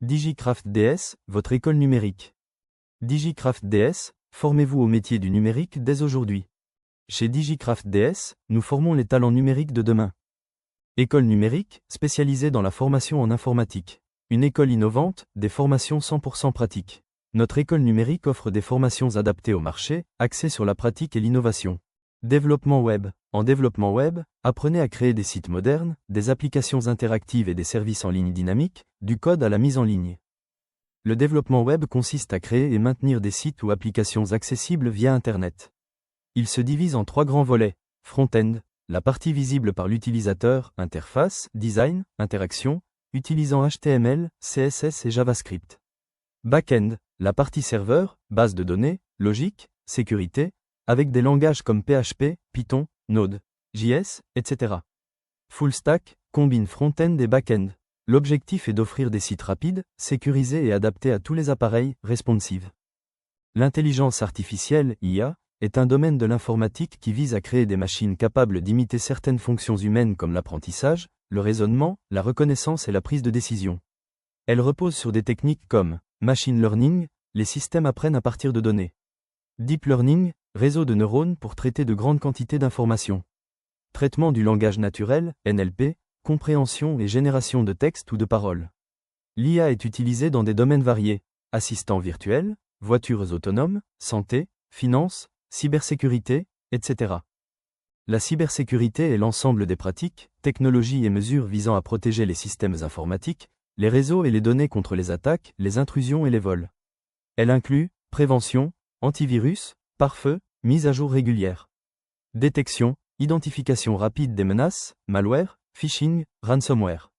DigiCraft DS, votre école numérique. DigiCraft DS, formez-vous au métier du numérique dès aujourd'hui. Chez DigiCraft DS, nous formons les talents numériques de demain. École numérique, spécialisée dans la formation en informatique. Une école innovante, des formations 100% pratiques. Notre école numérique offre des formations adaptées au marché, axées sur la pratique et l'innovation. Développement web. En développement web, apprenez à créer des sites modernes, des applications interactives et des services en ligne dynamiques, du code à la mise en ligne. Le développement web consiste à créer et maintenir des sites ou applications accessibles via Internet. Il se divise en 3 grands volets. Front-end, la partie visible par l'utilisateur, interface, design, interaction, utilisant HTML, CSS et JavaScript. Back-end, la partie serveur, base de données, logique, sécurité, avec des langages comme PHP, Python, Node, JS, etc. Full stack, combine front-end et back-end. L'objectif est d'offrir des sites rapides, sécurisés et adaptés à tous les appareils, responsive. L'intelligence artificielle, IA, est un domaine de l'informatique qui vise à créer des machines capables d'imiter certaines fonctions humaines comme l'apprentissage, le raisonnement, la reconnaissance et la prise de décision. Elle repose sur des techniques comme machine learning, les systèmes apprennent à partir de données. Deep learning, réseau de neurones pour traiter de grandes quantités d'informations. Traitement du langage naturel, NLP, compréhension et génération de textes ou de paroles. L'IA est utilisée dans des domaines variés, assistants virtuels, voitures autonomes, santé, finance, cybersécurité, etc. La cybersécurité est l'ensemble des pratiques, technologies et mesures visant à protéger les systèmes informatiques, les réseaux et les données contre les attaques, les intrusions et les vols. Elle inclut prévention, antivirus, pare-feu, mise à jour régulière. Détection, identification rapide des menaces, malware, phishing, ransomware.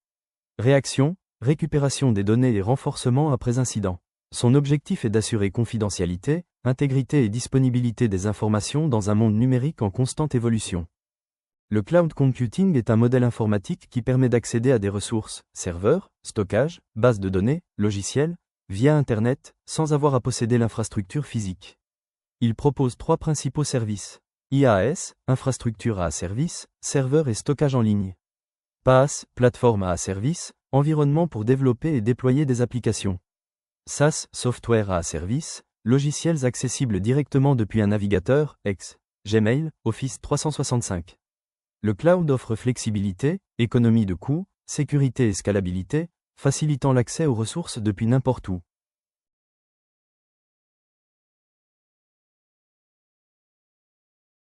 Réaction, récupération des données et renforcement après incident. Son objectif est d'assurer confidentialité, intégrité et disponibilité des informations dans un monde numérique en constante évolution. Le cloud computing est un modèle informatique qui permet d'accéder à des ressources, serveurs, stockage, bases de données, logiciels, via Internet, sans avoir à posséder l'infrastructure physique. Il propose 3 principaux services. IaaS, infrastructure as a service, serveur et stockage en ligne. PaaS, plateforme as a service, environnement pour développer et déployer des applications. SaaS, software as a service, logiciels accessibles directement depuis un navigateur, Gmail, Office 365. Le cloud offre flexibilité, économie de coûts, sécurité et scalabilité, facilitant l'accès aux ressources depuis n'importe où.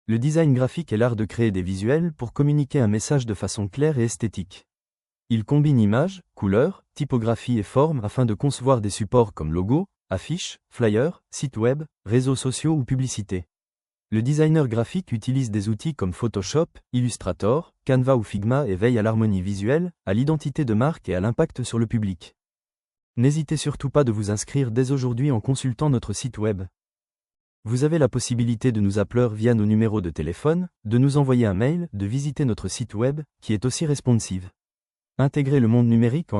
Le design graphique est l'art de créer des visuels pour communiquer un message de façon claire et esthétique. Il combine images, couleurs, typographie et formes afin de concevoir des supports comme logos, affiches, flyers, sites web, réseaux sociaux ou publicités. Le designer graphique utilise des outils comme Photoshop, Illustrator, Canva ou Figma et veille à l'harmonie visuelle, à l'identité de marque et à l'impact sur le public. N'hésitez surtout pas de vous inscrire dès aujourd'hui en consultant notre site web. Vous avez la possibilité de nous appeler via nos numéros de téléphone, de nous envoyer un mail, de visiter notre site web, qui est aussi responsive. Intégrez le monde numérique en